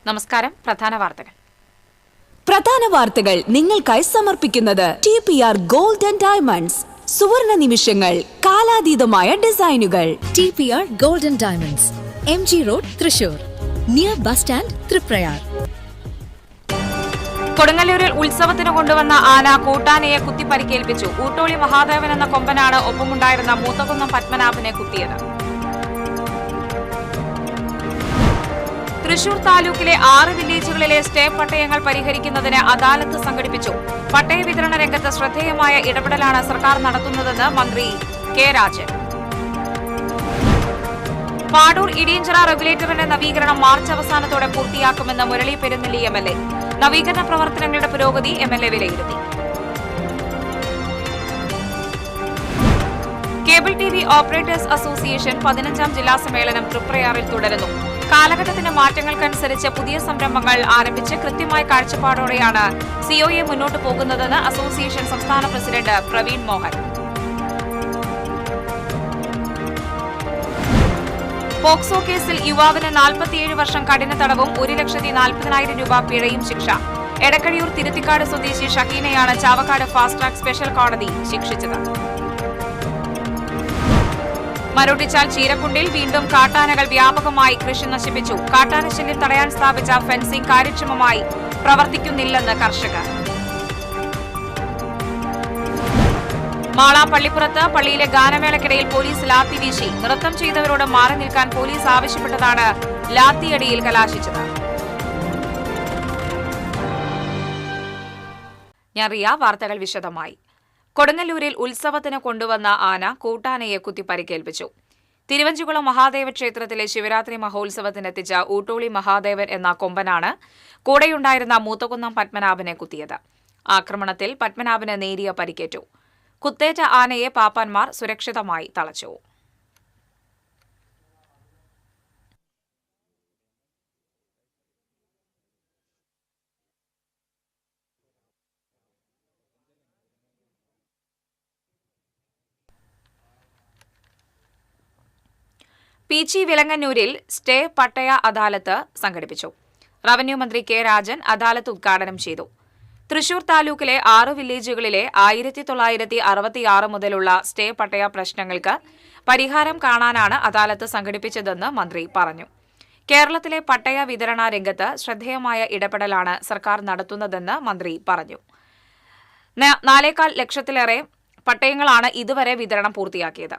നമസ്കാരം. പ്രധാന വാർത്തകൾ നിങ്ങൾക്കായി സമർപ്പിക്കുന്നത് TPR Gold and Diamonds. സുവർണ നിമിഷങ്ങൾ, കാലാതീതമായ ഡിസൈനുകൾ. TPR Gold and Diamonds, MG Road, Thrissur, near bus stand, Triprayar. കൊടുങ്ങല്ലൂരിൽ ഉത്സവത്തിന് കൊണ്ടുവന്ന ആന കൂട്ടാനയെ കുത്തി പരിക്കേൽപ്പിച്ചു. ഊട്ടോളി മഹാദേവൻ എന്ന കൊമ്പനാണ് ഒപ്പമുണ്ടായിരുന്ന മൂത്തകുന്നം പത്മനാഭനെ കുത്തിയത്. തൃശൂർ താലൂക്കിലെ 6 വില്ലേജുകളിലെ സ്റ്റേ പട്ടയങ്ങൾ പരിഹരിക്കുന്നതിന് അദാലത്ത് സംഘടിപ്പിച്ചു. പട്ടയ വിതരണ രംഗത്ത് ശ്രദ്ധേയമായ ഇടപെടലാണ് സർക്കാർ നടത്തുന്നതെന്ന് മന്ത്രി കെ രാജൻ. പാടൂർ ഇടിയഞ്ചിറ റെഗുലേറ്ററിന്റെ നവീകരണം മാർച്ച് അവസാനത്തോടെ പൂർത്തിയാക്കുമെന്ന് മുരളി പെരുന്നെല്ലി MLA. നവീകരണ പ്രവർത്തനങ്ങളുടെ പുരോഗതി MLA വിലയിരുത്തി. കേബിൾ TV ഓപ്പറേറ്റേഴ്സ് അസോസിയേഷൻ 15ാം ജില്ലാ സമ്മേളനം തൃപ്രയാറിൽ തുടരുന്നു. കാലഘട്ടത്തിന്റെ മാറ്റങ്ങൾക്കനുസരിച്ച് പുതിയ സംരംഭങ്ങൾ ആരംഭിച്ച് കൃത്യമായ കാഴ്ചപ്പാടോടെയാണ് COA മുന്നോട്ട് പോകുന്നതെന്ന് അസോസിയേഷൻ സംസ്ഥാന പ്രസിഡന്റ് പ്രവീൺ മോഹൻ. പോക്സോ കേസിൽ യുവാവിന് 47 വർഷം കഠിന തടവും 1,40,000 രൂപ പിഴയും ശിക്ഷ. എടക്കഴിയൂർ തിരുത്തിക്കാട് സ്വദേശി ഷഹീനയാണ് ചാവക്കാട് ഫാസ്റ്റ് ട്രാക്ക് സ്പെഷ്യൽ കോടതി ശിക്ഷിച്ചത്. മരോട്ടിച്ചാൽ ചീരക്കുണ്ടിൽ വീണ്ടും കാട്ടാനകൾ വ്യാപകമായി കൃഷി നശിപ്പിച്ചു. കാട്ടാനശല്യം തടയാൻ സ്ഥാപിച്ച ഫെൻസിംഗ് കാര്യക്ഷമമായി പ്രവർത്തിക്കുന്നില്ലെന്ന് കർഷകർ. മാള പള്ളിപ്പുറത്ത് പള്ളിയിലെ ഗാനമേളയ്ക്കിടയിൽ പോലീസ് ലാത്തി വീശി. നൃത്തം ചെയ്തവരോട് മാറി നിൽക്കാൻ പോലീസ് ആവശ്യപ്പെട്ടതാണ് ലാത്തിയടിയിൽ കലാശിച്ചത്. വാർത്തകൾ വിശദമായി. കൊടുങ്ങല്ലൂരിൽ ഉത്സവത്തിന് കൊണ്ടുവന്ന ആന കൂട്ടാനയെ കുത്തി പരിക്കേൽപ്പിച്ചു. തിരുവഞ്ചിക്കുളം മഹാദേവ ക്ഷേത്രത്തിലെ ശിവരാത്രി മഹോത്സവത്തിനെത്തിച്ച ഊട്ടോളി മഹാദേവൻ എന്ന കൊമ്പനാണ് കൂടെയുണ്ടായിരുന്ന മൂത്തകുന്നം പത്മനാഭനെ കുത്തിയത്. ആക്രമണത്തിൽ പത്മനാഭന് നേരിയ പരിക്കേറ്റു. കുത്തേറ്റ ആനയെ പാപ്പാന്മാർ സുരക്ഷിതമായി തളച്ചു. പീച്ചി വിലങ്ങന്നൂരിൽ സ്റ്റേ പട്ടയ അദാലത്ത് സംഘടിപ്പിച്ചു. റവന്യൂ മന്ത്രി കെ രാജൻ അദാലത്ത് ഉദ്ഘാടനം ചെയ്തു. തൃശൂർ താലൂക്കിലെ 6 വില്ലേജുകളിലെ 1966 മുതലുള്ള സ്റ്റേ പട്ടയ പ്രശ്നങ്ങൾക്ക് പരിഹാരം കാണാനാണ് അദാലത്ത് സംഘടിപ്പിച്ചതെന്ന് മന്ത്രി പറഞ്ഞു. കേരളത്തിലെ പട്ടയ വിതരണ രംഗത്ത് ശ്രദ്ധേയമായ ഇടപെടലാണ് സർക്കാർ നടത്തുന്നതെന്ന് മന്ത്രി പറഞ്ഞു. 4.25 ലക്ഷത്തിലേറെ പട്ടയങ്ങളാണ് ഇതുവരെ വിതരണം പൂർത്തിയാക്കിയത്.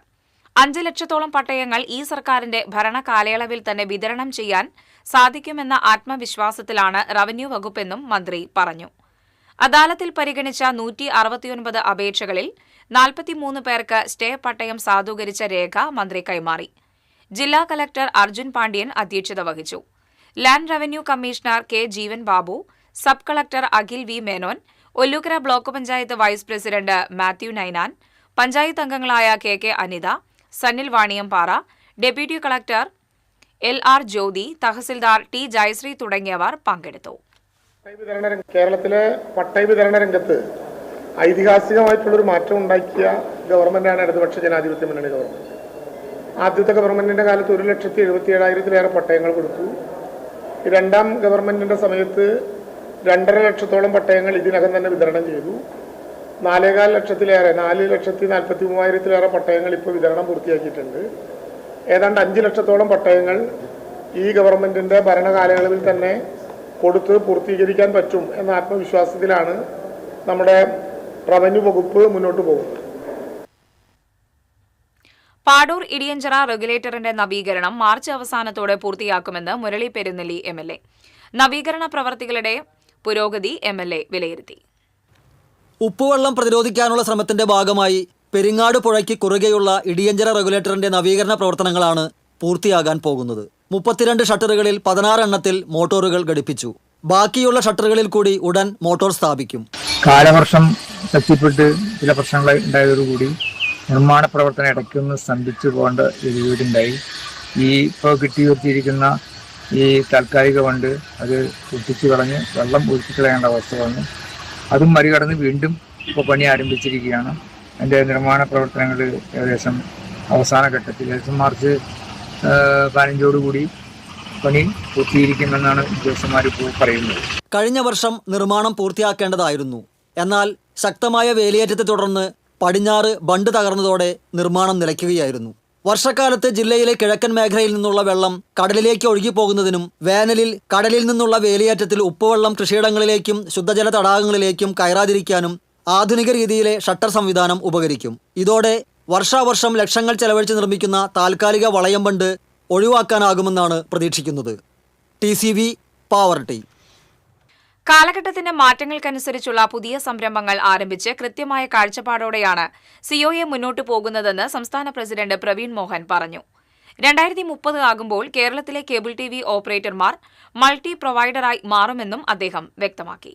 5 ലക്ഷത്തോളം പട്ടയങ്ങൾ ഈ സർക്കാരിന്റെ ഭരണകാലയളവിൽ തന്നെ വിതരണം ചെയ്യാൻ സാധിക്കുമെന്ന ആത്മവിശ്വാസത്തിലാണ് റവന്യൂ വകുപ്പെന്നും മന്ത്രി പറഞ്ഞു. അദാലത്തിൽ പരിഗണിച്ച 169 അപേക്ഷകളിൽ 43 പേർക്ക് സ്റ്റേ പട്ടയം സാധൂകരിച്ച രേഖ മന്ത്രി കൈമാറി. ജില്ലാ കലക്ടർ അർജുൻ പാണ്ഡ്യൻ അധ്യക്ഷത വഹിച്ചു. Land revenue commissioner K Jeevan Babu, sub collector Akhil V Menon, Ollukkara block panchayat vice president Mathew Ninan, panchayat അംഗങ്ങളായ K Anitha, Sanil Vaniyampara, deputy collector LR Jyothi, tahsildar T Jayasree തുടങ്ങിയവർ പങ്കെടുത്തു. കേരളത്തിലെ പട്ടയ വിതരണ രംഗത്ത് ഐതിഹാസികമായിട്ടുള്ളൊരു മാറ്റം ഉണ്ടാക്കിയ ഗവൺമെന്റാണ് ഇടതുപക്ഷ ജനാധിപത്യ മുന്നണി ഗവൺമെന്റ്. ആദ്യത്തെ ഗവൺമെന്റിന്റെ കാലത്ത് 1,77,000 പട്ടയങ്ങൾ കൊടുത്തു. രണ്ടാം ഗവൺമെന്റിന്റെ സമയത്ത് 2.5 ലക്ഷത്തോളം പട്ടയങ്ങൾ ഇതിനകം തന്നെ വിതരണം ചെയ്തു. 4.25 ലക്ഷത്തിലേറെ 4,43,000 പട്ടയങ്ങൾ ഇപ്പോൾ വിതരണം പൂർത്തിയാക്കിയിട്ടുണ്ട്. ഏതാണ്ട് 5 ലക്ഷത്തോളം പട്ടയങ്ങൾ ഈ ഗവൺമെന്റിന്റെ ഭരണകാലയളവിൽ തന്നെ കൊടുത്ത് പൂർത്തീകരിക്കാൻ പറ്റും എന്ന ആത്മവിശ്വാസത്തിലാണ് നമ്മുടെ റവന്യൂ വകുപ്പ് മുന്നോട്ട് പോകുന്നത്. പാടൂർ ഇടിയഞ്ചിറ റെഗുലേറ്ററിന്റെ നവീകരണം മാർച്ച് അവസാനത്തോടെ പൂർത്തിയാക്കുമെന്ന് മുരളി പെരുന്നെല്ലി MLA. നവീകരണ പ്രവർത്തികളുടെ പുരോഗതി MLA വിലയിരുത്തി. ഉപ്പുവെള്ളം പ്രതിരോധിക്കാനുള്ള ശ്രമത്തിന്റെ ഭാഗമായി പെരിങ്ങാട് പുഴയ്ക്ക് കുറുകെയുള്ള ഇടിയഞ്ചിറ റെഗുലേറ്ററിന്റെ നവീകരണ പ്രവർത്തനങ്ങളാണ് പൂർത്തിയാകാൻ പോകുന്നത്. 32 ഷട്ടറുകളിൽ 16 എണ്ണത്തിൽ മോട്ടോറുകൾ ഘടിപ്പിച്ചു. ബാക്കിയുള്ള ഷട്ടറുകളിൽ കൂടി ഉടൻ മോട്ടോർ സ്ഥാപിക്കും. കാലവർഷം ശക്തിപ്പെട്ട് ചില പ്രശ്നങ്ങൾ ഉണ്ടായതോടുകൂടി നിർമ്മാണ പ്രവർത്തനം ഇടയ്ക്കൊന്ന് സ്തംഭിച്ചു പോകേണ്ട ഒരു വീടുണ്ടായി. ഈ ഇപ്പോൾ കിട്ടിയുയർത്തിയിരിക്കുന്ന ഈ താൽക്കാലിക ഫണ്ട് അത് പൊട്ടിച്ചു കളഞ്ഞ് വെള്ളം ഒഴുക്കിക്കളയേണ്ട അവസ്ഥ വന്നു. അതും മറികടന്ന് വീണ്ടും ഇപ്പോൾ പണി ആരംഭിച്ചിരിക്കുകയാണ്. അതിൻ്റെ നിർമ്മാണ പ്രവർത്തനങ്ങൾ ഏകദേശം അവസാന ഘട്ടത്തിൽ. ഏകദേശം മാർച്ച് 15 കൂടി പണി പൂർത്തീകരിക്കുമെന്നാണ് ഉദ്യോഗസ്ഥന്മാർ ഇപ്പോൾ പറയുന്നത്. കഴിഞ്ഞ വർഷം നിർമ്മാണം പൂർത്തിയാക്കേണ്ടതായിരുന്നു. എന്നാൽ ശക്തമായ വേലിയേറ്റത്തെ തുടർന്ന് പടിഞ്ഞാറ് ബണ്ട് തകർന്നതോടെ നിർമ്മാണം നിലയ്ക്കുകയായിരുന്നു. വർഷക്കാലത്ത് ജില്ലയിലെ കിഴക്കൻ മേഖലയിൽ നിന്നുള്ള വെള്ളം കടലിലേക്ക് ഒഴുകിപ്പോകുന്നതിനും വേനലിൽ കടലിൽ നിന്നുള്ള വേലിയേറ്റത്തിൽ ഉപ്പുവെള്ളം കൃഷിയിടങ്ങളിലേക്കും ശുദ്ധജല തടാകങ്ങളിലേക്കും കയറാതിരിക്കാനും ആധുനിക രീതിയിലെ ഷട്ടർ സംവിധാനം ഉപകരിക്കും. ഇതോടെ വർഷാവർഷം ലക്ഷങ്ങൾ ചെലവഴിച്ച് നിർമ്മിക്കുന്ന താൽക്കാലിക വളയം ബണ്ട് ഒഴിവാക്കാനാകുമെന്നാണ് പ്രതീക്ഷിക്കുന്നത്. TCV പാവർട്ടി. കാലഘട്ടത്തിന്റെ മാറ്റങ്ങൾക്കനുസരിച്ചുള്ള പുതിയ സംരംഭങ്ങൾ ആരംഭിച്ച് കൃത്യമായ കാഴ്ചപ്പാടോടെയാണ് COA മുന്നോട്ടു പോകുന്നതെന്ന് സംസ്ഥാന പ്രസിഡന്റ് പ്രവീൺ മോഹൻ പറഞ്ഞു. 2030 ആകുമ്പോൾ കേരളത്തിലെ കേബിൾ TV ഓപ്പറേറ്റർമാർ മൾട്ടി പ്രൊവൈഡറായി മാറുമെന്നും അദ്ദേഹം വ്യക്തമാക്കി.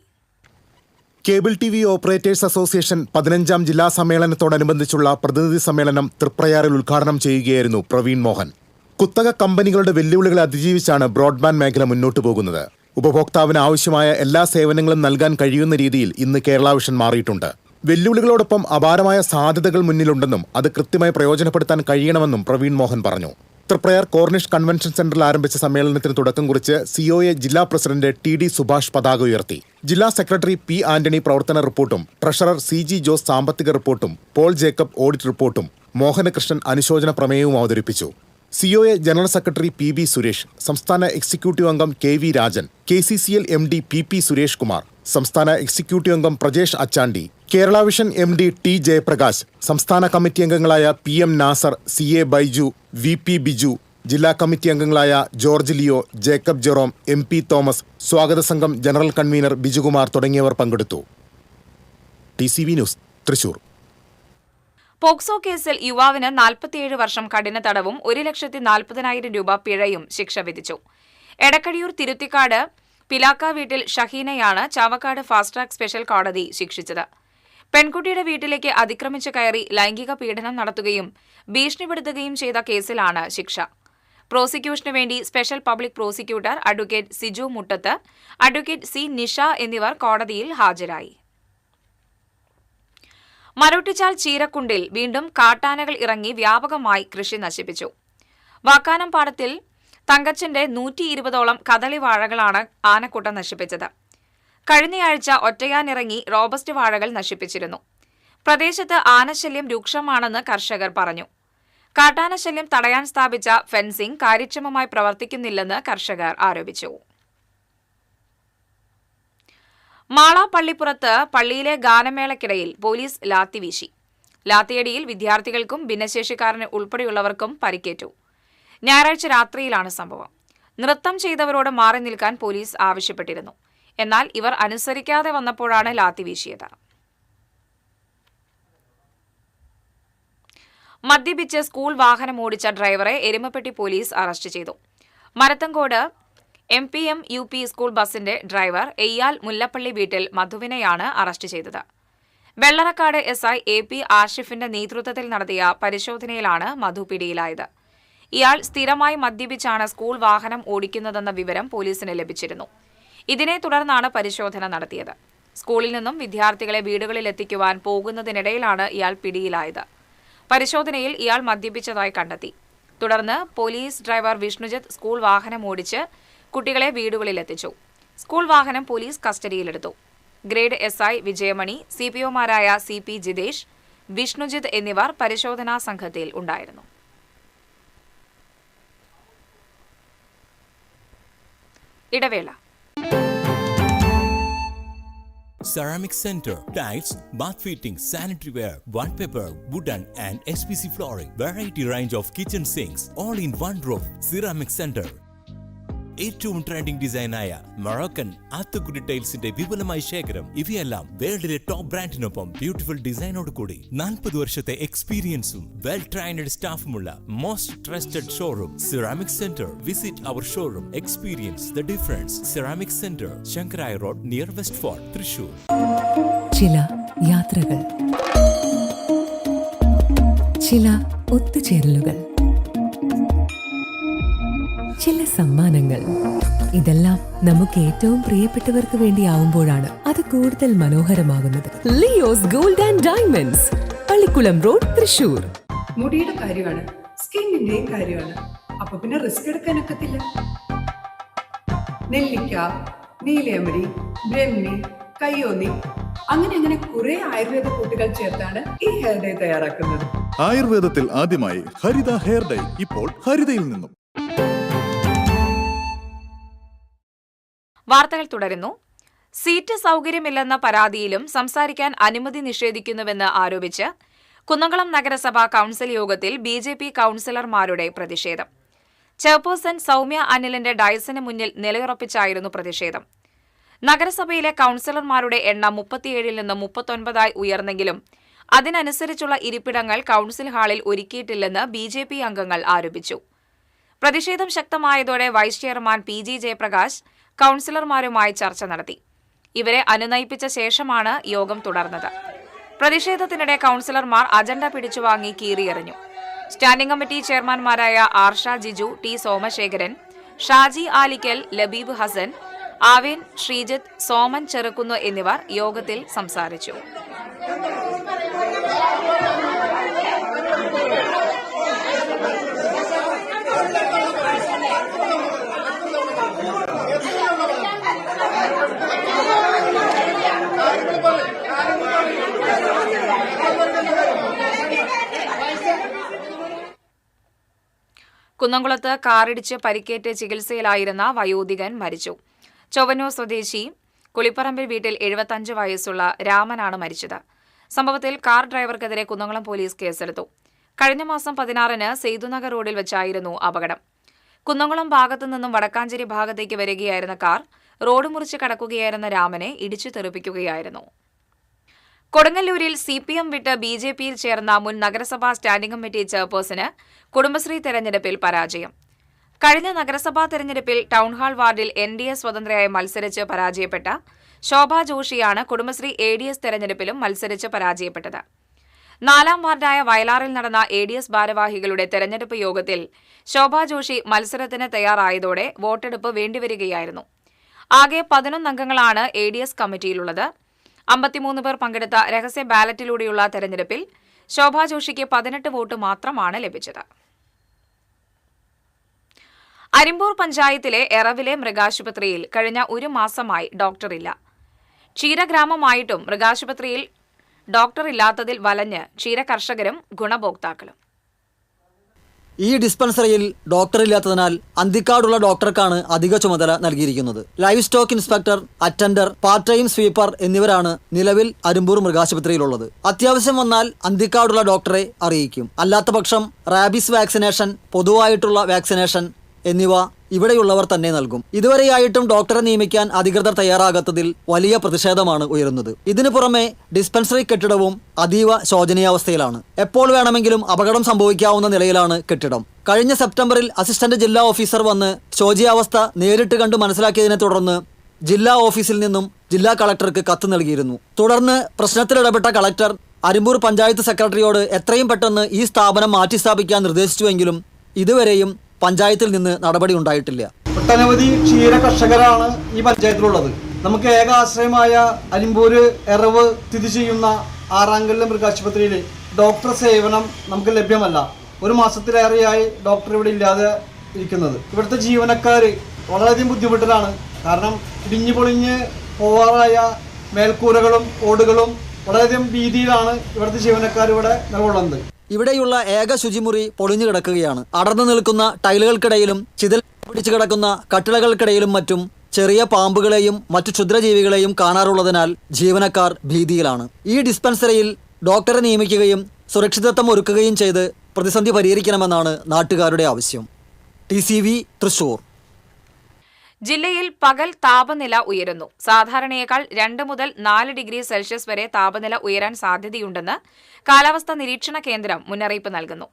കേബിൾ TV ഓപ്പറേറ്റേഴ്സ് അസോസിയേഷൻ 15ാം ജില്ലാ സമ്മേളനത്തോടനുബന്ധിച്ചുള്ള പ്രതിനിധി സമ്മേളനം തൃപ്രയാറിൽ ഉദ്ഘാടനം ചെയ്യുകയായിരുന്നു പ്രവീൺ മോഹൻ. കുത്തക കമ്പനികളുടെ വെല്ലുവിളികളെ അതിജീവിച്ചാണ് ബ്രോഡ്ബാൻഡ് മേഖല മുന്നോട്ടു പോകുന്നത്. ഉപഭോക്താവിന് ആവശ്യമായ എല്ലാ സേവനങ്ങളും നൽകാൻ കഴിയുന്ന രീതിയിൽ ഇന്ന് കേരള വിഷൻ മാറിയിട്ടുണ്ട്. വെല്ലുവിളികളോടൊപ്പം അപാരമായ സാധ്യതകൾ മുന്നിലുണ്ടെന്നും അത് കൃത്യമായി പ്രയോജനപ്പെടുത്താൻ കഴിയണമെന്നും പ്രവീൺ മോഹൻ പറഞ്ഞു. തൃപ്രയാർ കോർണിഷ് കൺവെൻഷൻ സെന്ററിൽ ആരംഭിച്ച സമ്മേളനത്തിന് തുടക്കം കുറിച്ച് COA ജില്ലാ പ്രസിഡന്റ് TD സുഭാഷ് പതാക ഉയർത്തി. ജില്ലാ സെക്രട്ടറി P ആന്റണി പ്രവർത്തന റിപ്പോർട്ടും ട്രഷറർ CG ജോസ് സാമ്പത്തിക റിപ്പോർട്ടും പോൾ ജേക്കബ് ഓഡിറ്റ് റിപ്പോർട്ടും മോഹനകൃഷ്ണൻ അനുശോചന പ്രമേയവും അവതരിപ്പിച്ചു. COA general secretary PB Suresh, സംസ്ഥാന എക്സിക്യൂട്ടീവ് അംഗം KV Rajan, KCCL MD PP Suresh Kumar, സംസ്ഥാന എക്സിക്യൂട്ടീവ് അംഗം Prajesh Achandi, Kerala vision MD T Jayaprakash, സംസ്ഥാന കമ്മിറ്റി അംഗങ്ങളായ PM Nasar, CA Baiju, VP Biju, ജില്ലാ കമ്മിറ്റി അംഗങ്ങളായ George Leo, Jacob Jerome, MP Thomas, സ്വാഗത സംഘം ജനറൽ കൺവീനർ ബിജുകുമാർ തുടങ്ങിയവർ പങ്കെടുത്തു. TCV news, Thrissur. പോക്സോ കേസിൽ യുവാവിന് 47 വർഷം കഠിന തടവും 1,40,000 രൂപ പിഴയും ശിക്ഷ വിധിച്ചു. എടക്കഴിയൂർ തിരുത്തിക്കാട് പിലാക്ക വീട്ടിൽ ഷഹീനയാണ് ചാവക്കാട് ഫാസ്റ്റ് ട്രാക്ക് സ്പെഷ്യൽ കോടതി ശിക്ഷിച്ചത്. പെൺകുട്ടിയുടെ വീട്ടിലേക്ക് അതിക്രമിച്ച് കയറി ലൈംഗിക പീഡനം നടത്തുകയും ഭീഷണിപ്പെടുത്തുകയും ചെയ്ത കേസിലാണ് ശിക്ഷ. പ്രോസിക്യൂഷനു വേണ്ടി special public prosecutor advocate Siju Muttath, advocate C Nisha എന്നിവർ കോടതിയിൽ ഹാജരായി. മരോട്ടിച്ചാൽ ചീരക്കുണ്ടിൽ വീണ്ടും കാട്ടാനകൾ ഇറങ്ങി വ്യാപകമായി കൃഷി നശിപ്പിച്ചു. വാക്കാനം പാടത്തിൽ തങ്കച്ചന്റെ 120ഓളം കദളി വാഴകളാണ് ആനക്കൂട്ടം നശിപ്പിച്ചത്. കഴിഞ്ഞയാഴ്ച ഒറ്റയാനിറങ്ങി റോബസ്റ്റ് വാഴകൾ നശിപ്പിച്ചിരുന്നു. പ്രദേശത്ത് ആനശല്യം രൂക്ഷമാണെന്ന് കർഷകർ പറഞ്ഞു. കാട്ടാനശല്യം തടയാൻ സ്ഥാപിച്ച ഫെൻസിംഗ് കാര്യക്ഷമമായി പ്രവർത്തിക്കുന്നില്ലെന്ന് കർഷകർ ആരോപിച്ചു. മാള പള്ളിപ്പുറത്ത് പള്ളിയിലെ ഗാനമേളയ്ക്കിടയിൽ പോലീസ് ലാത്തിവീശി. ലാത്തിയടിയിൽ വിദ്യാർത്ഥികൾക്കും ഭിന്നശേഷിക്കാരന് ഉൾപ്പെടെയുള്ളവർക്കും പരിക്കേറ്റു. ഞായറാഴ്ച രാത്രിയിലാണ് സംഭവം. നൃത്തം ചെയ്തവരോട് മാറി നിൽക്കാൻ പോലീസ് ആവശ്യപ്പെട്ടിരുന്നു. എന്നാൽ ഇവർ അനുസരിക്കാതെ വന്നപ്പോഴാണ് ലാത്തിവീശിയത്. മദ്യപിച്ച് സ്കൂൾ വാഹനം ഓടിച്ച ഡ്രൈവറെ എരുമപ്പെട്ടി പോലീസ് അറസ്റ്റ് ചെയ്തു. മരത്തങ്കോട് MPM UP സ്കൂൾ ബസിന്റെ ഡ്രൈവർ എയ്യാൽ മുല്ലപ്പള്ളി വീട്ടിൽ മധുവിനെയാണ് അറസ്റ്റ് ചെയ്തത്. വെള്ളറക്കാട് SI AP ആഷിഫിന്റെ നേതൃത്വത്തിൽ നടത്തിയ പരിശോധനയിലാണ് മധു പിടിയിലായത്. ഇയാൾ സ്ഥിരമായി മദ്യപിച്ചാണ് സ്കൂൾ വാഹനം ഓടിക്കുന്നതെന്ന വിവരം പോലീസിന് ലഭിച്ചിരുന്നു. ഇതിനെ തുടർന്നാണ് പരിശോധന നടത്തിയത്. സ്കൂളിൽ നിന്നും വിദ്യാർത്ഥികളെ വീടുകളിലെത്തിക്കുവാൻ പോകുന്നതിനിടയിലാണ് ഇയാൾ പിടിയിലായത്. പരിശോധനയിൽ ഇയാൾ മദ്യപിച്ചതായി കണ്ടെത്തി. തുടർന്ന് പോലീസ് ഡ്രൈവർ വിഷ്ണുജിത്ത് സ്കൂൾ വാഹനം ഓടിച്ച് കുട്ടികളെ വീടുകളിലെത്തിച്ചു. സ്കൂൾ വാഹനം പോലീസ് കസ്റ്റഡിയിലെടുത്തു. ഗ്രേഡ് SI വിജയമണി, CPOമാരായ CP ജിതേഷ്, വിഷ്ണുജിത്ത് എന്നിവർ പരിശോധനാ സംഘത്തിൽ ഉണ്ടായിരുന്നു. ഇടവേള. Ceramic Center, tiles, bath fittings, sanitary ware, wallpaper, wooden and SPC flooring, variety range of kitchen sinks, all in one roof. Ceramic Center. ഏറ്റവും ട്രെൻഡിംഗ് ഡിസൈനായ മൊറോക്കൻ ആത്തുകുടി ടൈൽസിന്റെ വിപുലമായ ശേഖരം. ഇവയെല്ലാം വേൾഡിലെ ടോപ്പ് ബ്രാൻഡിനൊപ്പം ബ്യൂട്ടിഫുൾ ഡിസൈനോട് കൂടി 40 വർഷത്തെ എക്സ്പീരിയൻസും വെൽ ട്രെയിൻഡ് സ്റ്റാഫുമുള്ള most trusted showroom ceramic centre. Visit our showroom, experience the difference. Ceramic centre, Shankaraya road, near West Fort, Thrissur. ചില യാത്രകൾ, ചില ഒത്തുചേരലുകൾ, ചില സമ്മാനങ്ങൾ, ഇതെല്ലാം നമുക്ക് ഏറ്റവും പ്രിയപ്പെട്ടവർക്ക് വേണ്ടിയാവുമ്പോഴാണ് അത് കൂടുതൽ മനോഹരമാകുന്നത്. Leo's gold and diamonds, Pallikulam road, Thrissur. മുടിയുടെ കാര്യമാണ്, സ്കിന്നിന്റെയും കാര്യമാണ്. അപ്പൊ പിന്നെ റിസ്ക് എടുക്കാനൊക്കത്തില്ല. നെല്ലിക്ക, നീലയമരി, ബ്രഹ്മി, കയ്യോന്നി അങ്ങനെ കുറെ ആയുർവേദ കൂട്ടുകൾ ചേർത്താണ് ഈ ഹെയർ ഡേ തയ്യാറാക്കുന്നത്. ആയുർവേദത്തിൽ ആദ്യമായി ഹരിത ഹെയർ ഡൈ ഇപ്പോൾ ഹരിതയിൽ നിന്നും. വാർത്തകൾ തുടരുന്നു. സീറ്റ് സൗകര്യമില്ലെന്ന പരാതിയിലും സംസാരിക്കാൻ അനുമതി നിഷേധിക്കുന്നുവെന്ന് ആരോപിച്ച് കുന്നംകുളം നഗരസഭ കൌൺസിൽ യോഗത്തിൽ ബിജെപി കൌൺസിലർമാരുടെ പ്രതിഷേധം. ചെയർപേഴ്സൺ സൌമ്യ അനിലിന്റെ ഡയസിന് മുന്നിൽ നിലയുറപ്പിച്ചായിരുന്നു പ്രതിഷേധം. നഗരസഭയിലെ കൌൺസിലർമാരുടെ എണ്ണം 37-ൽ നിന്ന് 39 ഉയർന്നെങ്കിലും അതിനനുസരിച്ചുള്ള ഇരിപ്പിടങ്ങൾ കൌൺസിൽ ഹാളിൽ ഒരുക്കിയിട്ടില്ലെന്ന് ബിജെപി അംഗങ്ങൾ ആരോപിച്ചു. പ്രതിഷേധം ശക്തമായതോടെ വൈസ് ചെയർമാൻ PG ജയപ്രകാശ് കൌൺസിലർമാരുമായി ചർച്ച നടത്തി. ഇവരെ അനുനയിപ്പിച്ച ശേഷമാണ് യോഗം തുടർന്നത്. പ്രതിഷേധത്തിനിടെ കൌൺസിലർമാർ അജണ്ട പിടിച്ചുവാങ്ങി കീറിയെറിഞ്ഞു. സ്റ്റാൻഡിംഗ് കമ്മിറ്റി ചെയർമാൻമാരായ ആർഷ ജിജു, ടി സോമശേഖരൻ, ഷാജി ആലിക്കൽ, ലബീബ് ഹസൻ, ആവേൻ ശ്രീജിത്ത്, സോമൻ ചെറുക്കുന്ന് എന്നിവർ യോഗത്തിൽ സംസാരിച്ചു. കുന്നംകുളത്ത് കാറിടിച്ച് പരിക്കേറ്റ് ചികിത്സയിലായിരുന്ന വയോധികൻ മരിച്ചു. ചൊവ്വന്നൂർ സ്വദേശി കുളിപ്പറമ്പിൽ വീട്ടിൽ 75 വയസ്സുള്ള രാമനാണ് മരിച്ചത്. സംഭവത്തിൽ കാർ ഡ്രൈവർക്കെതിരെ കുന്നംകുളം പോലീസ് കേസെടുത്തു. കഴിഞ്ഞ മാസം 16-ന് സെയ്തുനഗർ റോഡിൽ വെച്ചായിരുന്നു അപകടം. കുന്നംകുളം ഭാഗത്തു നിന്നും വടക്കാഞ്ചേരി ഭാഗത്തേക്ക് വരികയായിരുന്ന കാർ റോഡ് മുറിച്ച് കടക്കുകയായിരുന്ന രാമനെ ഇടിച്ചു തെറിപ്പിക്കുകയായിരുന്നു. കൊടുങ്ങല്ലൂരിൽ CPM വിട്ട് BJPയിൽ ചേർന്ന മുൻ നഗരസഭാ സ്റ്റാൻഡിംഗ് കമ്മിറ്റി ചെയർപേഴ്സന് കുടുംബശ്രീ തെരഞ്ഞെടുപ്പിൽ പരാജയം. കഴിഞ്ഞ നഗരസഭാ തെരഞ്ഞെടുപ്പിൽ ടൗൺഹാൾ വാർഡിൽ NDA സ്വതന്ത്രയായി മത്സരിച്ച് പരാജയപ്പെട്ട ശോഭ ജോഷിയാണ് കുടുംബശ്രീ ADS തെരഞ്ഞെടുപ്പിലും മത്സരിച്ച് പരാജയപ്പെട്ടത്. 4-ാം വാർഡായ വയലാറിൽ നടന്ന ADS ഭാരവാഹികളുടെ തെരഞ്ഞെടുപ്പ് യോഗത്തിൽ ശോഭ ജോഷി മത്സരത്തിന് തയ്യാറായതോടെ വോട്ടെടുപ്പ് വേണ്ടിവരികയായിരുന്നു. ആകെ 11 അംഗങ്ങളാണ് ADS കമ്മിറ്റിയിലുള്ളത്. 53 പേർ പങ്കെടുത്ത രഹസ്യ ബാലറ്റിലൂടെയുള്ള തെരഞ്ഞെടുപ്പിൽ ശോഭ ജോഷിക്ക് 18 വോട്ട് മാത്രമാണ് ലഭിച്ചത്. അരിമ്പൂർ പഞ്ചായത്തിലെ എറവിലെ മൃഗാശുപത്രിയിൽ കഴിഞ്ഞ 1 മാസമായി ഡോക്ടറില്ല. ക്ഷീരഗ്രാമമായിട്ടും മൃഗാശുപത്രിയിൽ ഡോക്ടറില്ലാത്തതിൽ വലഞ്ഞ് ക്ഷീരകർഷകരും ഗുണഭോക്താക്കളും. ഈ ഡിസ്പെൻസറിയിൽ ഡോക്ടറില്ലാത്തതിനാൽ അന്തിക്കാടുള്ള ഡോക്ടർക്കാണ് അധിക ചുമതല നൽകിയിരിക്കുന്നത്. Live stock inspector, attender, part time sweeper എന്നിവരാണ് നിലവിൽ അരിമ്പൂർ മൃഗാശുപത്രിയിലുള്ളത്. അത്യാവശ്യം വന്നാൽ അന്തിക്കാടുള്ള ഡോക്ടറെ അറിയിക്കും. അല്ലാത്തപക്ഷം റാബീസ് വാക്സിനേഷൻ, പൊതുവായിട്ടുള്ള വാക്സിനേഷൻ എന്നിവ ഇവിടെയുള്ളവർ തന്നെ നൽകും. ഇതുവരെയായിട്ടും ഡോക്ടറെ നിയമിക്കാൻ അധികൃതർ തയ്യാറാകാത്തതിൽ വലിയ പ്രതിഷേധമാണ് ഉയരുന്നത്. ഇതിനു പുറമെ ഡിസ്പെൻസറി കെട്ടിടവും അതീവ ശോചനീയാവസ്ഥയിലാണ്. എപ്പോൾ വേണമെങ്കിലും അപകടം സംഭവിക്കാവുന്ന നിലയിലാണ് കെട്ടിടം. കഴിഞ്ഞ സെപ്റ്റംബറിൽ അസിസ്റ്റന്റ് ജില്ലാ ഓഫീസർ വന്ന് ശോചനീയാവസ്ഥ നേരിട്ട് കണ്ട് മനസ്സിലാക്കിയതിനെ തുടർന്ന് ജില്ലാ ഓഫീസിൽ നിന്നും ജില്ലാ കളക്ടർക്ക് കത്ത് നൽകിയിരുന്നു. തുടർന്ന് പ്രശ്നത്തിലിടപെട്ട കളക്ടർ അരിമ്പൂർ പഞ്ചായത്ത് സെക്രട്ടറിയോട് എത്രയും പെട്ടെന്ന് ഈ സ്ഥാപനം മാറ്റിസ്ഥാപിക്കാൻ നിർദ്ദേശിച്ചുവെങ്കിലും ഇതുവരെയും പഞ്ചായത്തിൽ നിന്ന് നടപടി ഉണ്ടായിട്ടില്ല. ഒട്ടനവധി ക്ഷീര കർഷകരാണ് ഈ പഞ്ചായത്തിലുള്ളത്. നമുക്ക് ഏക ആശ്രയമായ അരിമ്പൂര് എറവ് സ്ഥിതി ചെയ്യുന്ന ആറാങ്കല്ല് മൃഗാശുപത്രിയിൽ ഡോക്ടർ സേവനം നമുക്ക് ലഭ്യമല്ല. 1 മാസത്തിലേറെയായി ഡോക്ടർ ഇവിടെ ഇല്ലാതെ ഇരിക്കുന്നത്. ഇവിടുത്തെ ജീവനക്കാർ വളരെയധികം ബുദ്ധിമുട്ടിലാണ്. കാരണം ഇടിഞ്ഞു പൊളിഞ്ഞ് പോവാറായ മേൽക്കൂരകളും ഓടുകളും വളരെയധികം ഭീതിയിലാണ് ഇവിടുത്തെ ജീവനക്കാർ ഇവിടെ നിലകൊള്ളുന്നത്. ഇവിടെയുള്ള ഏക ശുചിമുറി പൊളിഞ്ഞു കിടക്കുകയാണ്. അടർന്നു നിൽക്കുന്ന ടൈലുകൾക്കിടയിലും ചിതൽ പിടിച്ചു കിടക്കുന്ന കട്ടിളകൾക്കിടയിലും മറ്റും ചെറിയ പാമ്പുകളെയും മറ്റു ക്ഷുദ്രജീവികളെയും കാണാറുള്ളതിനാൽ ജീവനക്കാർ ഭീതിയിലാണ്. ഈ ഡിസ്പെൻസറിയിൽ ഡോക്ടറെ നിയമിക്കുകയും സുരക്ഷിതത്വം ഒരുക്കുകയും ചെയ്ത് പ്രതിസന്ധി പരിഹരിക്കണമെന്നാണ് നാട്ടുകാരുടെ ആവശ്യം. TCV തൃശൂർ. ജില്ലയിൽ പകൽ താപനില ഉയരുന്നു. സാധാരണയേക്കാൾ 2 മുതൽ 4 ഡിഗ്രി സെൽഷ്യസ് വരെ താപനില ഉയരാൻ സാധ്യതയുണ്ടെന്ന് കാലാവസ്ഥാ നിരീക്ഷണ കേന്ദ്രം മുന്നറിയിപ്പ് നൽകുന്നു.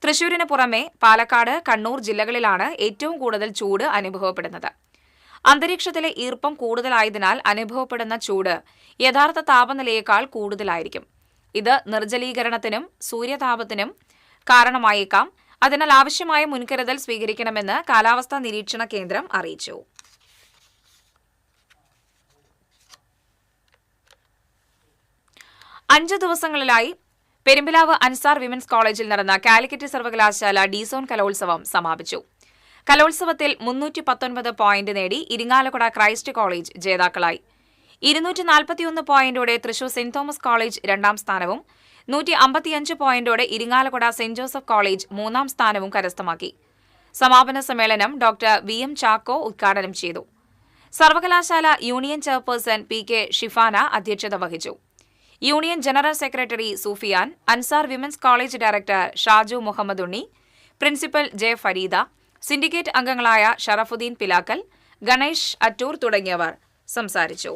തൃശൂരിന് പുറമെ പാലക്കാട്, കണ്ണൂർ ജില്ലകളിലാണ് ഏറ്റവും കൂടുതൽ ചൂട് അനുഭവപ്പെടുന്നത്. അന്തരീക്ഷത്തിലെ ഈർപ്പം കൂടുതലായതിനാൽ അനുഭവപ്പെടുന്ന ചൂട് യഥാർത്ഥ താപനിലയേക്കാൾ കൂടുതലായിരിക്കും. ഇത് നിർജ്ജലീകരണത്തിനും സൂര്യതാപത്തിനും കാരണമായേക്കാം. അതിനാൽ ആവശ്യമായ മുൻകരുതൽ സ്വീകരിക്കണമെന്ന് കാലാവസ്ഥാ നിരീക്ഷണ കേന്ദ്രം അറിയിച്ചു. അഞ്ച് ദിവസങ്ങളിലായി പെരുമ്പിലാവ് അൻസാർ വിമൻസ് കോളേജിൽ നടന്ന കാലിക്കറ്റ് സർവകലാശാല ഡിസോൺ കലോത്സവം സമാപിച്ചു. കലോത്സവത്തിൽ 319 പോയിന്റ് നേടി ഇരിങ്ങാലക്കുട ക്രൈസ്റ്റ് കോളേജ് ജേതാക്കളായി. 241 പോയിന്റോടെ തൃശൂർ സെന്റ് തോമസ് കോളേജ് 2ാം സ്ഥാനവും 155 പോയിന്റോടെ ഇരിങ്ങാലക്കുട സെന്റ് ജോസഫ് കോളേജ് 3ാം സ്ഥാനവും കരസ്ഥമാക്കി. സമാപന സമ്മേളനം ഡോക്ടർ VM ചാക്കോ ഉദ്ഘാടനം ചെയ്തു. സർവകലാശാല യൂണിയൻ ചെയർപേഴ്സൺ PK ഷിഫാന അധ്യക്ഷത വഹിച്ചു. Union general secretary Sufiyan, Ansar women's college director Shaju Muhammad Unni, principal J Fareeda, syndicate അംഗങ്ങളായ ഷറഫുദ്ദീൻ പിലാക്കൽ, ഗണേഷ് അറ്റൂർ തുടങ്ങിയവർ സംസാരിച്ചു.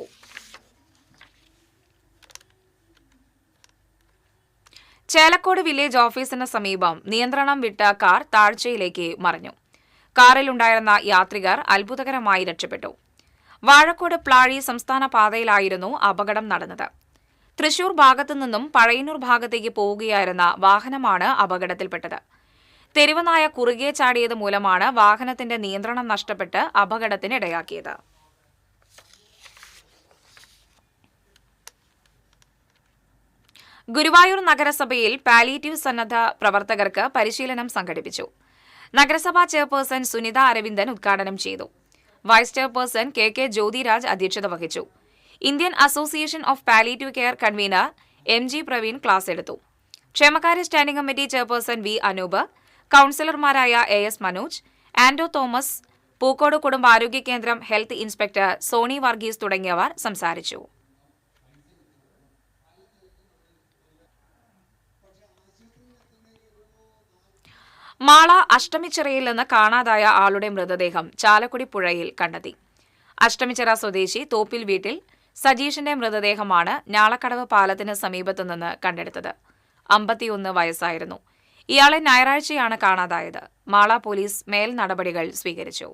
ചേലക്കോട് വില്ലേജ് ഓഫീസിന് സമീപം നിയന്ത്രണം വിട്ട കാർ താഴ്ചയിലേക്ക് മറിഞ്ഞു. കാറിലുണ്ടായിരുന്ന യാത്രികർ അത്ഭുതകരമായി രക്ഷപ്പെട്ടു. വാഴക്കോട് പ്ലാഴി സംസ്ഥാന പാതയിലായിരുന്നു അപകടം നടന്നത്. തൃശൂർ ഭാഗത്തു നിന്നും പഴയന്നൂർ ഭാഗത്തേക്ക് പോവുകയായിരുന്ന വാഹനമാണ് അപകടത്തിൽപ്പെട്ടത്. തെരുവുനായ കുറുകെ ചാടിയത് മൂലമാണ് വാഹനത്തിന്റെ നിയന്ത്രണം നഷ്ടപ്പെട്ട് അപകടത്തിനിടയാക്കിയത്. ഗുരുവായൂർ നഗരസഭയിൽ പാലിയേറ്റീവ് സന്നദ്ധ പ്രവർത്തകർക്ക് പരിശീലനം സംഘടിപ്പിച്ചു. നഗരസഭാ ചെയർപേഴ്സൺ സുനിത അരവിന്ദൻ ഉദ്ഘാടനം ചെയ്തു. വൈസ് ചെയർപേഴ്സൺ KK ജ്യോതിരാജ് അധ്യക്ഷത വഹിച്ചു. Indian association of palliative care convener MG Praveen class എടുത്തു. ക്ഷേമകാര്യ standing committee chairperson V Anoop, കൌൺസിലർമാരായ AS മനോജ്, ആൻഡോ തോമസ്, പൂക്കോട് കുടുംബാരോഗ്യ കേന്ദ്രം ഹെൽത്ത് ഇൻസ്പെക്ടർ സോണി വർഗീസ് തുടങ്ങിയവർ സംസാരിച്ചു. മാള അഷ്ടമിച്ചിറയിൽ നിന്ന് കാണാതായ ആളുടെ മൃതദേഹം ചാലക്കുടി പുഴയിൽ കണ്ടെത്തി. അഷ്ടമിച്ചിറ സ്വദേശി തോപ്പിൽ വീട്ടിൽ സജീഷിന്റെ മൃതദേഹമാണ് ഞാളക്കടവ് പാലത്തിന് സമീപത്തുനിന്ന് കണ്ടെടുത്തത്. 51 വയസ്സായിരുന്നു. ഇയാളെ ഞായറാഴ്ചയാണ് കാണാതായത്. മാള പോലീസ് മേൽ നടപടികൾ സ്വീകരിച്ചു.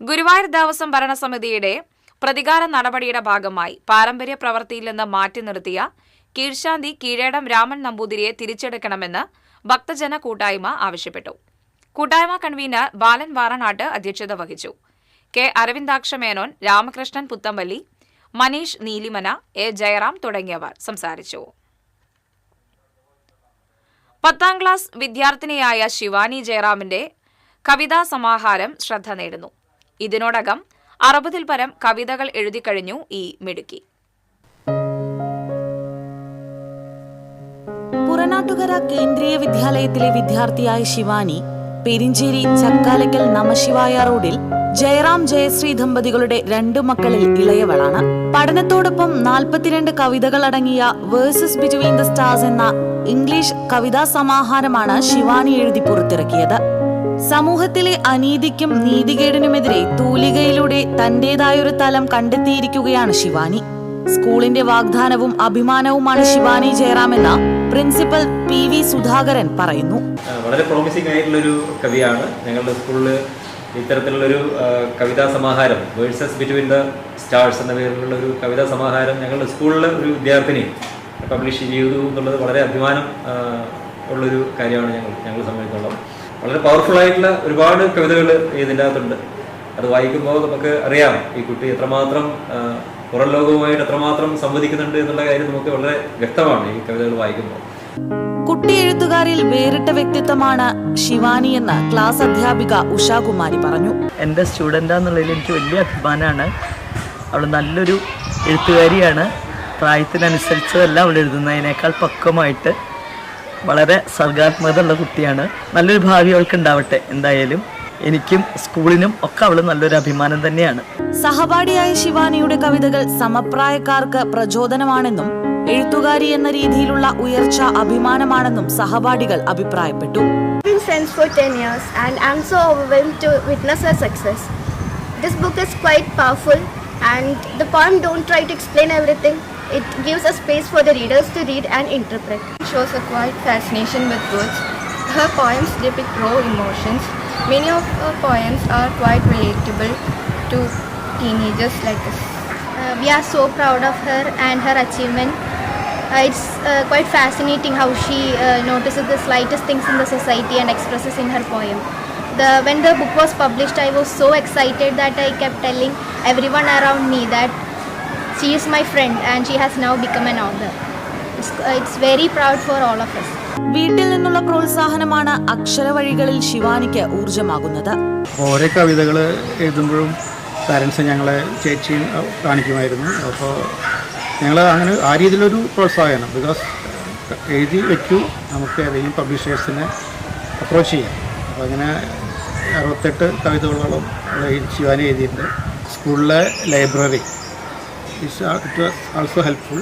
ഗുരുവായൂർ ദേവസ്വം ഭരണസമിതിയുടെ പ്രതികാര നടപടിയുടെ ഭാഗമായി പാരമ്പര്യ പ്രവൃത്തിയിൽ നിന്ന് മാറ്റി നിർത്തിയ കീഴ്ശാന്തി കീഴേടം രാമൻ നമ്പൂതിരിയെ തിരിച്ചെടുക്കണമെന്ന് ഭക്തജന കൂട്ടായ്മ ആവശ്യപ്പെട്ടു. കൂട്ടായ്മ കൺവീനർ ബാലൻ വാറനാട്ട് അധ്യക്ഷത വഹിച്ചു. K അരവിന്ദാക്ഷ മേനോൻ, രാമകൃഷ്ണൻ പുത്തമ്പള്ളി, മനീഷ് നീലിമന, A ജയറാം തുടങ്ങിയവർ സംസാരിച്ചു. 10ാം ക്ലാസ് വിദ്യാർത്ഥിനിയായ ശിവാനി ജയറാമിന്റെ കവിതാ സമാഹാരം ശ്രദ്ധ നേടുന്നു. ഇതിനോടകം 60ൽ പരം കവിതകൾ എഴുതിക്കഴിഞ്ഞു ഈ മിടുക്കി. പുറനാട്ടുകര കേന്ദ്രീയ വിദ്യാലയത്തിലെ വിദ്യാർത്ഥിയായ ശിവാനി പെരിഞ്ചേരി ചക്കാലക്കൽ നമശിവായ റോഡിൽ ജയറാം ജയശ്രീ ദമ്പതികളുടെ 2 മക്കളിൽ ഇളയവളാണ്. പഠനത്തോടൊപ്പം 42 കവിതകൾ അടങ്ങിയ വേഴ്സസ് ബിറ്റ്വീൻ ദ സ്റ്റാർസ് എന്ന ഇംഗ്ലീഷ് കവിതാ സമാഹാരമാണ് ശിവാനി എഴുതി പുറത്തിറക്കിയത്. സമൂഹത്തിലെ അനീതിക്കും നീതികേടിനുമെതിരെ തൂലികയിലൂടെ തന്റേതായൊരു തലം കണ്ടെത്തിയിരിക്കുകയാണ് ശിവാനി. സ്കൂളിന്റെ വാഗ്ദാനവും അഭിമാനവുമാണ് ശിവാനി ജയറാം എന്ന പ്രിൻസിപ്പൽ PV സുധാകരൻ പറയുന്നു. വളരെ പ്രോമിസിംഗ് ആയിട്ടുള്ളൊരു കവിയാണ്. ഞങ്ങളുടെ സ്കൂളിൽ ഇത്തരത്തിലുള്ളൊരു കവിതാ സമാഹാരം വേഴ്സസ് ബിറ്റ്വീൻ ദ സ്റ്റാർസ് എന്ന പേരിലുള്ള ഒരു കവിതാ സമാഹാരം ഞങ്ങളുടെ സ്കൂളിലെ ഒരു വിദ്യാർത്ഥിനി പബ്ലിഷ് ചെയ്തു എന്നുള്ളത് വളരെ അഭിമാനം ഉള്ളൊരു കാര്യമാണ് ഞങ്ങളെ സംബന്ധിച്ചിടത്തോളം. വളരെ പവർഫുള്ളായിട്ടുള്ള ഒരുപാട് കവിതകൾ ഇതിൻ്റെ അകത്തുണ്ട്. അത് വായിക്കുമ്പോൾ നമുക്ക് അറിയാം ഈ കുട്ടി എത്രമാത്രം പുറം ലോകവുമായിട്ട് എത്രമാത്രം സംവദിക്കുന്നുണ്ട് എന്നുള്ള കാര്യം നമുക്ക് വളരെ വ്യക്തമാണ് ഈ കവിതകൾ വായിക്കുമ്പോൾ. കുട്ടി എഴുത്തുകാരിൽ വേറിട്ട വ്യക്തിത്വമാണ് ശിവാനി എന്ന് ക്ലാസ് അധ്യാപിക ഉഷാകുമാരി പറഞ്ഞു. എൻ്റെ സ്റ്റുഡൻ്റാന്നുള്ളതിൽ എനിക്ക് വലിയ അഭിമാനമാണ്. അവൾ നല്ലൊരു എഴുത്തുകാരിയാണ്. പ്രായത്തിനനുസരിച്ചതല്ല അവൾ എഴുതുന്നതിനേക്കാൾ പക്വമായിട്ട് വളരെ സർഗാത്മകത ഉള്ള കുട്ടിയാണ്. നല്ലൊരു ഭാവി അവൾക്ക് ഉണ്ടാവട്ടെ. എന്തായാലും എനിക്കും സ്കൂളിനും ഒക്കെ അവൾ നല്ലൊരു അഭിമാനം തന്നെയാണ്. സഹപാഠിയായ ശിവാനിയുടെ കവിതകൾ സമപ്രായക്കാർക്ക് പ്രചോദനമാണെന്നും എഴുത്തുകാരി എന്ന രീതിയിലുള്ള ഉയർച്ച അഭിമാനമാണെന്നും സഹപാഠികൾ അഭിപ്രായപ്പെട്ടു. Friends for 10 years and I'm so overwhelmed to witness her success. This book is quite powerful and the poem don't try to explain everything. It gives a space for the readers to read and interpret. It shows a quiet fascination with words. Her poems depict raw emotions. Many of her poems are quite relatable to teenagers like us. We are so proud of her and her achievement. It's quite fascinating how she notices the slightest things in the society and expresses in her poem. When the book was published, I was so excited that I kept telling everyone around me that she is my friend and she has now become an author. It's very proud for all of us. വീട്ടിൽ നിന്നുള്ള പ്രോത്സാഹനമാണ് അക്ഷരവഴികളിൽ ശിവാനിക്ക് ഊർജമാകുന്നത്. ഓരോ കവിതകൾ എഴുതുമ്പോഴും parents ഞങ്ങളെ ചേച്ചിയും കാണിക്കുമായിരുന്നു. അപ്പോൾ ഞങ്ങൾ അങ്ങനെ ആ രീതിയിലൊരു പ്രോത്സാഹനം, ബിക്കോസ് എഴുതി വെക്കൂ, നമുക്ക് ഏതെങ്കിലും പബ്ലിഷേഴ്സിനെ അപ്രോച്ച് ചെയ്യാം. അപ്പോൾ അങ്ങനെ 68 കവിതകളോളം ശിവാനി എഴുതിയിട്ടുണ്ട്. സ്കൂളിലെ library it was also helpful.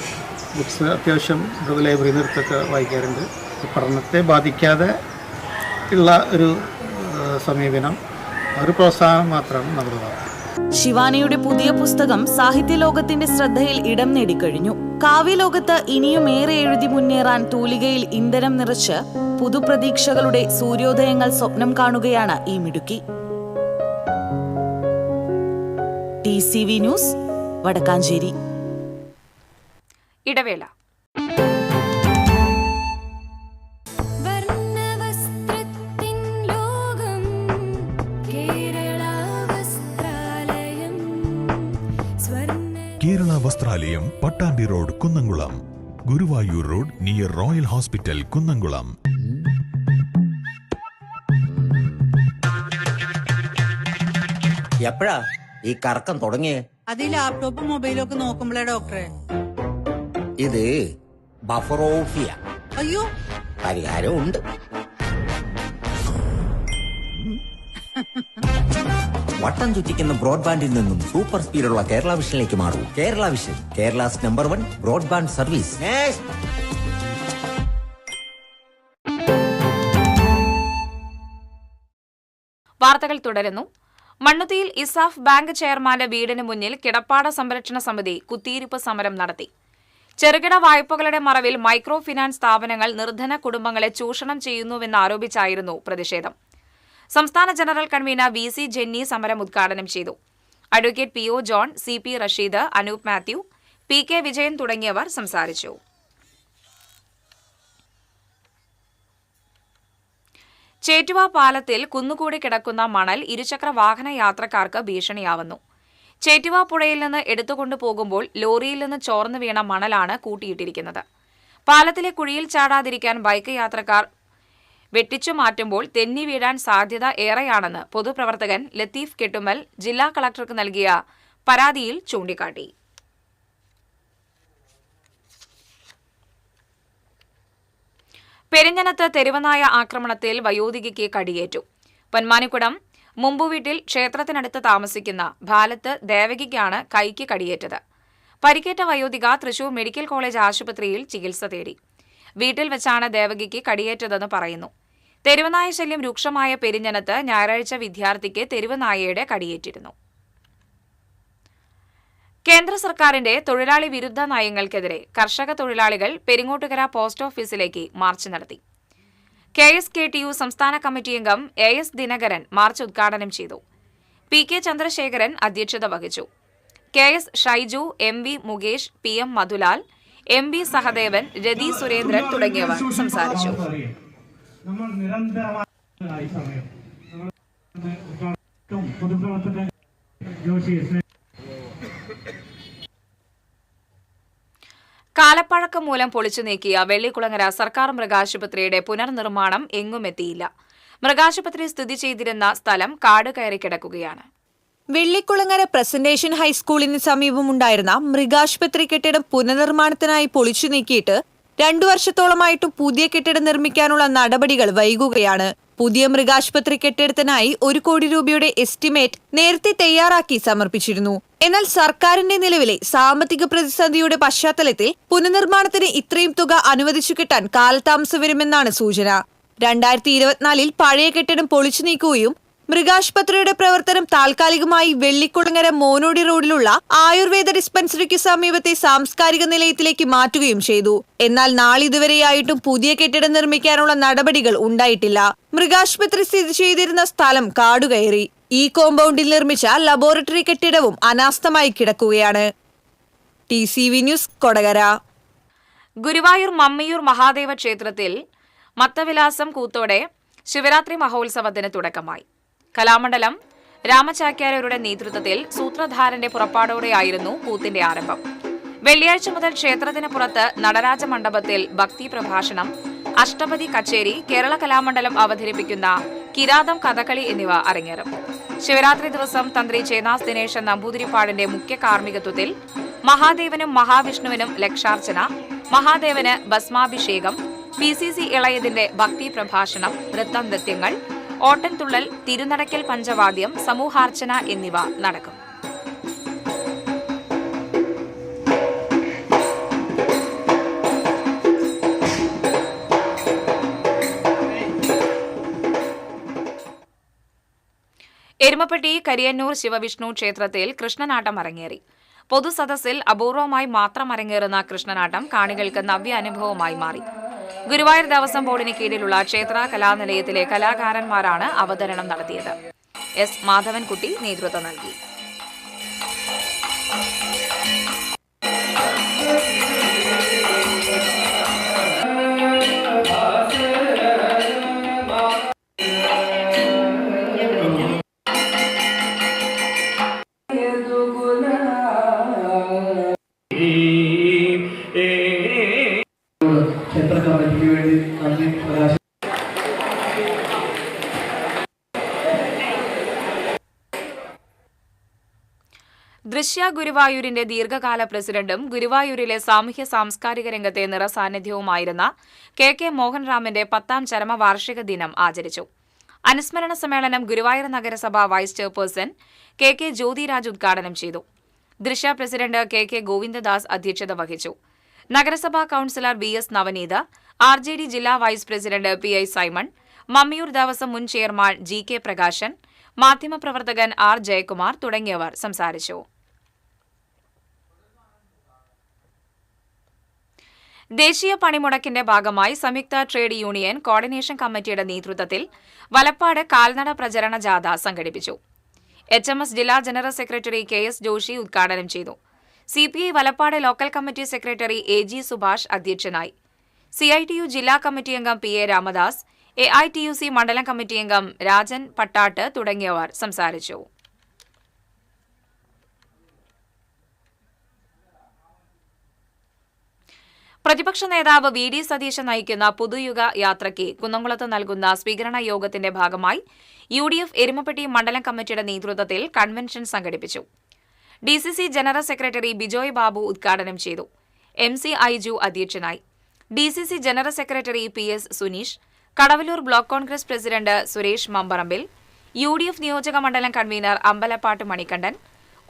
Books അത്യാവശ്യം ലൈബ്രറിയിൽ നിന്ന് എടുത്തൊക്കെ വായിക്കാറുണ്ട്. പഠനത്തെ ബാധിക്കാതെ ഉള്ള ഒരു സമീപനം, ഒരു പ്രോത്സാഹനം മാത്രമാണ് നമ്മുടെ ഭാഗം. ശിവാനിയുടെ പുതിയ പുസ്തകം സാഹിത്യലോകത്തിന്റെ ശ്രദ്ധയിൽ ഇടം നേടിക്കഴിഞ്ഞു. കാവ്യലോകത്ത് ഇനിയും ഏറെ എഴുതി മുന്നേറാൻ തൂലികയിൽ ഇന്ധനം നിറച്ച് പുതുപ്രതീക്ഷകളുടെ സൂര്യോദയങ്ങൾ സ്വപ്നം കാണുകയാണ് ഈ മിടുക്കി. TCV news, Vadakkanchery. ഇടവേള. Kerala Vasthralayam, Pattambi road, Kunnamkulam. Guruvayur road near Royal Hospital, Kunnamkulam. എപ്പോഴാ ഈ കറക്കം തുടങ്ങിയേ? അത് ഈ ലാപ്ടോപ്പും മൊബൈലും ഒക്കെ നോക്കുമ്പോഴേ ഡോക്ടറെ. ഇത് ബഫറോഫിയ. അയ്യോ, പരിഹാരം ഉണ്ട്. വട്ടം ചുറ്റിക്കുന്ന ബ്രോഡ്ബാൻഡിൽ നിന്നും സൂപ്പർ സ്പീഡുള്ള കേരള വിഷനിലേക്ക് മാറൂ. Kerala Vision, Kerala's number 1 broadband service. വാർത്തകൾ തുടരുന്നു. മണ്ണുത്തിയിൽ ഇസാഫ് ബാങ്ക് ചെയർമാന്റെ വീടിന് മുന്നിൽ കിടപ്പാട സംരക്ഷണ സമിതി കുത്തിയിരിപ്പ് സമരം നടത്തി. ചെറുകിട വായ്പകളുടെ മറവിൽ മൈക്രോ ഫിനാൻസ് സ്ഥാപനങ്ങൾ നിർധന കുടുംബങ്ങളെ ചൂഷണം ചെയ്യുന്നുവെന്നാരോപിച്ചായിരുന്നു പ്രതിഷേധം. സംസ്ഥാന ജനറൽ കൺവീനർ VC ജെന്നി സമരം ഉദ്ഘാടനം ചെയ്തു. Advocate PO John, CP Rasheed, Anoop Mathew, PK Vijayan തുടങ്ങിയവർ സംസാരിച്ചു. ചേറ്റുവ പാലത്തിൽ കുന്നുകൂടി കിടക്കുന്ന മണൽ ഇരുചക്ര വാഹന യാത്രക്കാർക്ക് ഭീഷണിയാവുന്നു. ചേറ്റുവ പുഴയിൽ നിന്ന് എടുത്തുകൊണ്ടു പോകുമ്പോൾ ലോറിയിൽ നിന്ന് ചോർന്നു വീണ മണലാണ് കൂട്ടിയിട്ടിരിക്കുന്നത്. പാലത്തിലെ കുഴിയിൽ ചാടാതിരിക്കാൻ ബൈക്ക് യാത്രക്കാർ വെട്ടിച്ചു മാറ്റുമ്പോൾ തെന്നി വീഴാൻ സാധ്യത ഏറെയാണെന്ന് പൊതുപ്രവർത്തകൻ ലത്തീഫ് കെട്ടുമൽ ജില്ലാ കളക്ടർക്ക് നൽകിയ പരാതിയിൽ ചൂണ്ടിക്കാട്ടി. പെരിഞ്ഞനത്ത് തെരുവനായ ആക്രമണത്തിൽ വയോധികയ്ക്ക് കടിയേറ്റു. പൊന്മാനിക്കുടം മുമ്പുവീട്ടിൽ ക്ഷേത്രത്തിനടുത്ത് താമസിക്കുന്ന ഭാലത്ത് ദേവകിക്കാണ് കൈക്ക് കടിയേറ്റത്. പരിക്കേറ്റ വയോധിക തൃശൂർ മെഡിക്കൽ കോളേജ് ആശുപത്രിയിൽ ചികിത്സ തേടി. വീട്ടിൽ വെച്ചാണ് ദേവകിക്ക് കടിയേറ്റതെന്ന് പറയുന്നു. തെരുവനായ ശല്യം രൂക്ഷമായ പെരിഞ്ഞനത്ത് ഞായറാഴ്ച വിദ്യാർത്ഥിക്ക് തെരുവനായയുടെ കടിയേറ്റിരുന്നു. കേന്ദ്ര സർക്കാരിന്റെ തൊഴിലാളി വിരുദ്ധ നയങ്ങൾക്കെതിരെ കർഷക തൊഴിലാളികൾ പെരിങ്ങോട്ടുകര പോസ്റ്റ് ഓഫീസിലേക്ക് മാർച്ച് നടത്തി. KSKTU സംസ്ഥാന കമ്മിറ്റി അംഗം AS ദിനകരൻ മാർച്ച് ഉദ്ഘാടനം ചെയ്തു. PK ചന്ദ്രശേഖരൻ അധ്യക്ഷത വഹിച്ചു. KS Shaiju, MV Mukesh, PM Madhulal, MB Sahadevan, രതി സുരേന്ദ്രൻ തുടങ്ങിയവർ സംസാരിച്ചു. കാലപ്പഴക്കം മൂലം പൊളിച്ചു നീക്കിയ വെള്ളിക്കുളങ്ങര സർക്കാർ മൃഗാശുപത്രിയുടെ പുനർനിർമ്മാണം എങ്ങുമെത്തിയില്ല. മൃഗാശുപത്രി സ്ഥിതി ചെയ്തിരുന്ന സ്ഥലം കാട് കയറി കിടക്കുകയാണ്. വെള്ളിക്കുളങ്ങര പ്രസന്റേഷൻ ഹൈസ്കൂളിന് സമീപമുണ്ടായിരുന്ന മൃഗാശുപത്രി കെട്ടിടം പുനർനിർമ്മാണത്തിനായി പൊളിച്ചു നീക്കിയിട്ട് 2 വർഷത്തോളമായിട്ടും പുതിയ കെട്ടിടം നിർമ്മിക്കാനുള്ള നടപടികൾ വൈകുകയാണ്. പുതിയ മൃഗാശുപത്രി കെട്ടിടത്തിനായി 1 കോടി രൂപയുടെ എസ്റ്റിമേറ്റ് നേരത്തെ തയ്യാറാക്കി സമർപ്പിച്ചിരുന്നു. എന്നാൽ സർക്കാരിന്റെ നിലവിലെ സാമ്പത്തിക പ്രതിസന്ധിയുടെ പശ്ചാത്തലത്തിൽ പുനർനിർമ്മാണത്തിന് ഇത്രയും തുക അനുവദിച്ചു കിട്ടാൻ കാലതാമസം വരുമെന്നാണ് സൂചന. 2024 പഴയ കെട്ടിടം പൊളിച്ചു നീക്കുകയും മൃഗാശുപത്രിയുടെ പ്രവർത്തനം താൽക്കാലികമായി വെള്ളിക്കുളങ്ങര മോനോടി റോഡിലുള്ള ആയുർവേദ ഡിസ്പെൻസറിക്ക് സമീപത്തെ സാംസ്കാരിക നിലയത്തിലേക്ക് മാറ്റുകയും ചെയ്തു. എന്നാൽ നാളിതുവരെയായിട്ടും പുതിയ കെട്ടിടം നിർമ്മിക്കാനുള്ള നടപടികൾ ഉണ്ടായിട്ടില്ല. മൃഗാശുപത്രി സ്ഥിതി ചെയ്തിരുന്ന സ്ഥലം കാടുകയറി. ഈ കോമ്പൗണ്ടിൽ നിർമ്മിച്ച ലബോറട്ടറി കെട്ടിടവും അനാസ്ഥമായി കിടക്കുകയാണ്. TCV news, Kodakara. ഗുരുവായൂർ മമ്മിയൂർ മഹാദേവ ക്ഷേത്രത്തിൽ മത്തവിലാസം കൂത്തോടെ ശിവരാത്രി മഹോത്സവത്തിന് തുടക്കമായി. കലാമണ്ഡലം രാമചാക്യാരരുടെ നേതൃത്വത്തിൽ സൂത്രധാരന്റെ പുറപ്പാടോടെയായിരുന്നു കൂത്തിന്റെ ആരംഭം. വെള്ളിയാഴ്ച മുതൽ ക്ഷേത്രത്തിന് പുറത്ത് നടരാജ മണ്ഡപത്തിൽ ഭക്തി പ്രഭാഷണം, അഷ്ടപതി കച്ചേരി, കേരള കലാമണ്ഡലം അവതരിപ്പിക്കുന്ന കിരാതം കഥകളി എന്നിവ അരങ്ങേറും. ശിവരാത്രി ദിവസം തന്ത്രി ചേനാസ് ദിനേശൻ നമ്പൂതിരിപ്പാടിന്റെ മുഖ്യ കാർമ്മികത്വത്തിൽ മഹാദേവനും മഹാവിഷ്ണുവിനും ലക്ഷാർച്ചന, മഹാദേവന് ഭസ്മാഭിഷേകം, PCC ഇളയതിന്റെ ഭക്തി പ്രഭാഷണം, നൃത്തനൃത്യങ്ങൾ, ഓട്ടൻതുള്ളൽ, തിരുനടക്കൽ പഞ്ചവാദ്യം, സമൂഹാർച്ചന എന്നിവ നടക്കും. എരുമപ്പെട്ടി കരിയന്നൂർ ശിവവിഷ്ണു ക്ഷേത്രത്തിൽ കൃഷ്ണനാട്ടം അരങ്ങേറി. പൊതുസദസ്സിൽ അപൂർവമായി മാത്രം അരങ്ങേറുന്ന കൃഷ്ണനാട്ടം കാണികൾക്ക് നവ്യ അനുഭവമായി മാറി. ഗുരുവായൂർ ദേവസ്വം ബോർഡിന് കീഴിലുള്ള ക്ഷേത്ര കലാനിലയത്തിലെ കലാകാരന്മാരാണ് അവതരണം നടത്തിയത്. S. മാധവൻകുട്ടി നേതൃത്വം നൽകി. ദൃശ്യ ഗുരുവായൂരിന്റെ ദീർഘകാല പ്രസിഡന്റും ഗുരുവായൂരിലെ സാമൂഹ്യ സാംസ്കാരിക രംഗത്തെ നിറസാന്നിധ്യവുമായിരുന്ന KK മോഹൻറാമിന്റെ 10ാം ചരമവാർഷിക ദിനം ആചരിച്ചു. അനുസ്മരണ സമ്മേളനം ഗുരുവായൂർ നഗരസഭ വൈസ് ചെയർപേഴ്സൺ KK ജ്യോതിരാജ് ഉദ്ഘാടനം ചെയ്തു. ദൃശ്യ പ്രസിഡന്റ് KK ഗോവിന്ദദാസ് അധ്യക്ഷത വഹിച്ചു. നഗരസഭാ കൌൺസിലർ VS നവനീത്, RJD ജില്ലാ vice president PI Simon, Mammiyur Devaswom മുൻ ചെയർമാൻ GK പ്രകാശൻ, മാധ്യമപ്രവർത്തകൻ R ജയകുമാർ തുടങ്ങിയവർ സംസാരിച്ചു. ദേശീയ പണിമുടക്കിന്റെ ഭാഗമായി സംയുക്ത ട്രേഡ് യൂണിയൻ കോർഡിനേഷൻ കമ്മിറ്റിയുടെ നേതൃത്വത്തിൽ വലപ്പാട് കാൽനട പ്രചരണ ജാഥ സംഘടിപ്പിച്ചു. HMS ജില്ലാ ജനറൽ സെക്രട്ടറി KS ജോഷി ഉദ്ഘാടനം ചെയ്തു. CPI Valappad local committee secretary AG Subhash അധ്യക്ഷനായി. CITU ജില്ലാ കമ്മിറ്റി അംഗം PA രാമദാസ്, AITUC മണ്ഡലം കമ്മിറ്റി അംഗം രാജൻ പട്ടാട്ട് തുടങ്ങിയവർ സംസാരിച്ചു. പ്രതിപക്ഷ നേതാവ് VD സതീശൻ നയിക്കുന്ന പുതുയുഗ യാത്രയ്ക്ക് കുന്നംകുളത്ത് നൽകുന്ന സ്വീകരണ യോഗത്തിന്റെ ഭാഗമായി UDF എരുമപ്പെട്ടി മണ്ഡലം കമ്മിറ്റിയുടെ നേതൃത്വത്തിൽ കൺവെൻഷൻ സംഘടിപ്പിച്ചു. DCC general secretary Bijoy Babu ഉദ്ഘാടനം ചെയ്തു. MC ഐജു അധ്യക്ഷനായി. DCC general secretary PS Suneesh, Kadavallur block Congress president Suresh Mamparambil, UDF നിയോജക മണ്ഡലം കൺവീനർ അമ്പലപ്പാട്ട് മണികണ്ഠൻ,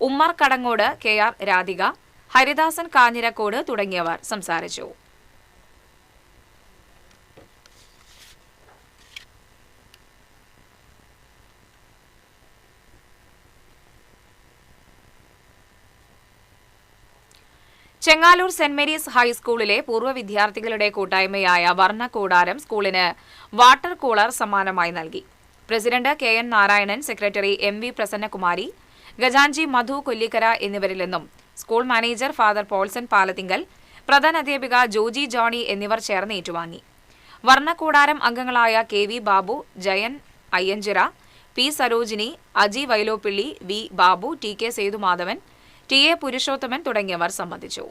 ഉമ്മർ കടങ്ങോട്, KR രാധിക, ഹരിദാസൻ കാഞ്ഞിരക്കോട് തുടങ്ങിയവർ സംസാരിച്ചു. ചെങ്ങാലൂർ സെന്റ് മേരീസ് ഹൈസ്കൂളിലെ പൂർവ്വ വിദ്യാർത്ഥികളുടെ കൂട്ടായ്മയായ വർണ്ണക്കൂടാരം സ്കൂളിന് വാട്ടർ കൂളർ സമ്മാനമായി നൽകി. President KN Narayanan, secretary MV Prasannakumari, ഗജാൻജി മധു കൊല്ലിക്കര എന്നിവരിൽ നിന്നും school manager father Polson Palathingal, പ്രധാനാധ്യാപിക ജോജി ജോണി എന്നിവർ ചേർന്ന് ഏറ്റുവാങ്ങി. വർണ്ണക്കൂടാരം അംഗങ്ങളായ KV Babu, Jayan Ayyanchira, P Sarojini, Aji Vyloppilly, V Babu, TK Sethumadhavan, TA Purushothaman തുടങ്ങിയവർ സംബന്ധിച്ചു.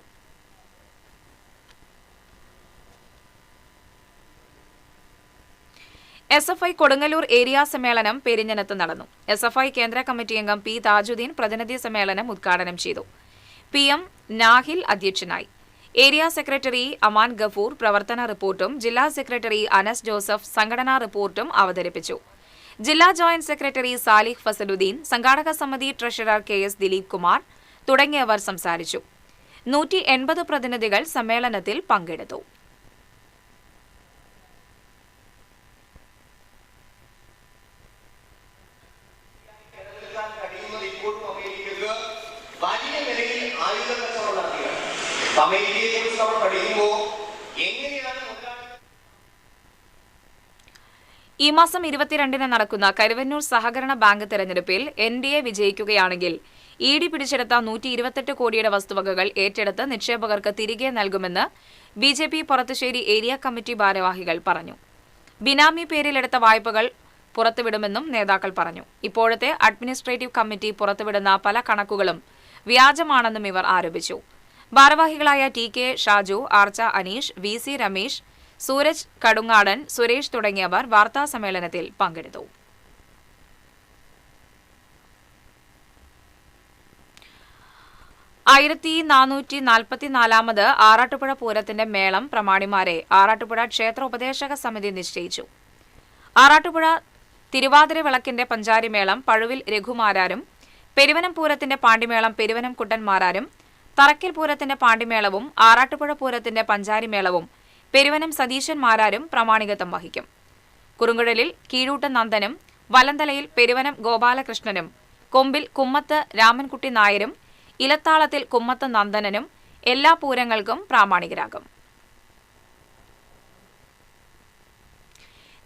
SFI കൊടുങ്ങല്ലൂർ ഏരിയ സമ്മേളനം പെരിഞ്ഞനത്ത് നടന്നു. SFI കേന്ദ്ര കമ്മിറ്റി അംഗം P താജുദ്ദീൻ പ്രതിനിധി സമ്മേളനം ഉദ്ഘാടനം ചെയ്തു. PM നാഹിൽ അധ്യക്ഷനായി. ഏരിയ സെക്രട്ടറി അമാൻ ഗഫൂർ പ്രവർത്തന റിപ്പോർട്ടും ജില്ലാ സെക്രട്ടറി അനസ് ജോസഫ് സംഘടനാ റിപ്പോർട്ടും അവതരിപ്പിച്ചു. ജില്ലാ ജോയിന്റ് സെക്രട്ടറി സാലിഹ് ഫസലുദ്ദീൻ, സംഘാടക സമിതി ട്രഷറർ KS ദിലീപ് കുമാർ തുടങ്ങിയവർ സംസാരിച്ചു. 180 പ്രതിനിധികൾ സമ്മേളനത്തിൽ പങ്കെടുത്തു. ഈ മാസം 22-ന് നടക്കുന്ന കരുവന്നൂർ സഹകരണ ബാങ്ക് തെരഞ്ഞെടുപ്പിൽ NDA വിജയിക്കുകയാണെങ്കിൽ ED പിടിച്ചെടുത്ത 128 കോടിയുടെ വസ്തുവകകൾ ഏറ്റെടുത്ത് നിക്ഷേപകർക്ക് തിരികെ നൽകുമെന്ന് BJP പൊറത്തുശ്ശേരി ഏരിയ കമ്മിറ്റി ഭാരവാഹികൾ പറഞ്ഞു. ബിനാമി പേരിലെടുത്ത വായ്പകൾ പുറത്തുവിടുമെന്നും നേതാക്കൾ പറഞ്ഞു. ഇപ്പോഴത്തെ അഡ്മിനിസ്ട്രേറ്റീവ് കമ്മിറ്റി പുറത്തുവിടുന്ന പല കണക്കുകളും വ്യാജമാണെന്നും ഇവർ ആരോപിച്ചു. ഭാരവാഹികളായ TK ഷാജു, ആർച്ച അനീഷ്, VC രമേശ്, സൂരജ് കടുങ്ങാടൻ, സുരേഷ് തുടങ്ങിയവർ വാർത്താസമ്മേളനത്തിൽ പങ്കെടുത്തു. ആറാട്ടുപുഴ പൂരത്തിന്റെ മേളം പ്രമാണിമാരെ ആറാട്ടുപുഴ ക്ഷേത്ര ഉപദേശക സമിതി നിശ്ചയിച്ചു. ആറാട്ടുപുഴ തിരുവാതിര വിളക്കിന്റെ പഞ്ചാരിമേളം പഴുവിൽ രഘുമാരാരും, പെരുവനം പൂരത്തിന്റെ പാണ്ടിമേളം പെരുവനം കുട്ടന്മാരാരും, തറക്കൽ പൂരത്തിന്റെ പാണ്ടിമേളവും ആറാട്ടുപുഴ പൂരത്തിന്റെ പഞ്ചാരിമേളവും പെരുവനം സതീശന്മാരാരും പ്രമാണികത്വം വഹിക്കും. കുറുങ്കുഴലിൽ കീഴൂട്ട് നന്ദനും, വലന്തലയിൽ പെരുവനം ഗോപാലകൃഷ്ണനും, കൊമ്പിൽ കുമ്മത്ത് രാമൻകുട്ടി നായരും, ഇലത്താളത്തിൽ കുമ്മത്ത് നന്ദനനും എല്ലാ പൂരങ്ങൾക്കും പ്രാമാണികരാകും.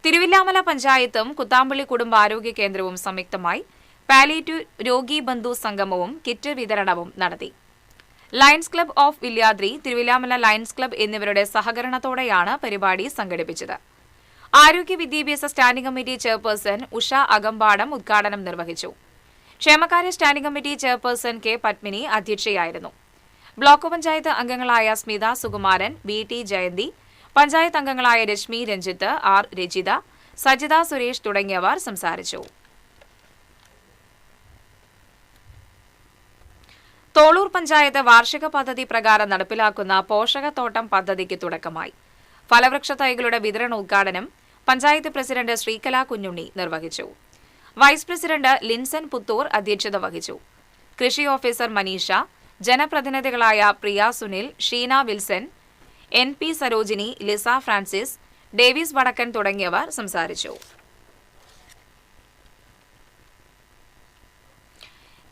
തിരുവില്ലാമല പഞ്ചായത്തും കുത്താമ്പള്ളി കുടുംബാരോഗ്യ കേന്ദ്രവും സംയുക്തമായി പാലിയേറ്റീവ് രോഗി ബന്ധു സംഗമവും കിറ്റ് വിതരണവും നടത്തി. Lions Club of Vilyadri, Thiruvilwamala Lions Club എന്നിവരുടെ സഹകരണത്തോടെയാണ് പരിപാടി സംഘടിപ്പിച്ചത്. ആരോഗ്യ വിദ്യാഭ്യാസ standing committee chairperson Usha Akampadam ഉദ്ഘാടനം നിർവഹിച്ചു. ക്ഷേമകാര്യ standing committee chairperson K Padmini അധ്യക്ഷയായിരുന്നു. ബ്ലോക്ക് പഞ്ചായത്ത് അംഗങ്ങളായ സ്മിത സുകുമാരൻ, ബി ടി ജയന്തി, പഞ്ചായത്ത് അംഗങ്ങളായ രശ്മി രഞ്ജിത്ത്, ആർ രജിത, സജിത സുരേഷ് തുടങ്ങിയവർ സംസാരിച്ചു. തോളൂർ പഞ്ചായത്ത് വാർഷിക പദ്ധതി പ്രകാരം നടപ്പിലാക്കുന്ന പോഷകത്തോട്ടം പദ്ധതിക്ക് തുടക്കമായി. ഫലവൃക്ഷ തൈകളുടെ വിതരണോദ്ഘാടനം പഞ്ചായത്ത് പ്രസിഡന്റ് ശ്രീകല കുഞ്ഞുണ്ണി നിർവഹിച്ചു. വൈസ് പ്രസിഡന്റ് ലിൻസൺ പുത്തൂർ അധ്യക്ഷത വഹിച്ചു. കൃഷി ഓഫീസർ മനീഷ, ജനപ്രതിനിധികളായ Priya Sunil, Sheena Wilson, N P Sarojini, Lisa Francis, Davis Vadakkan തുടങ്ങിയവർ സംസാരിച്ചു.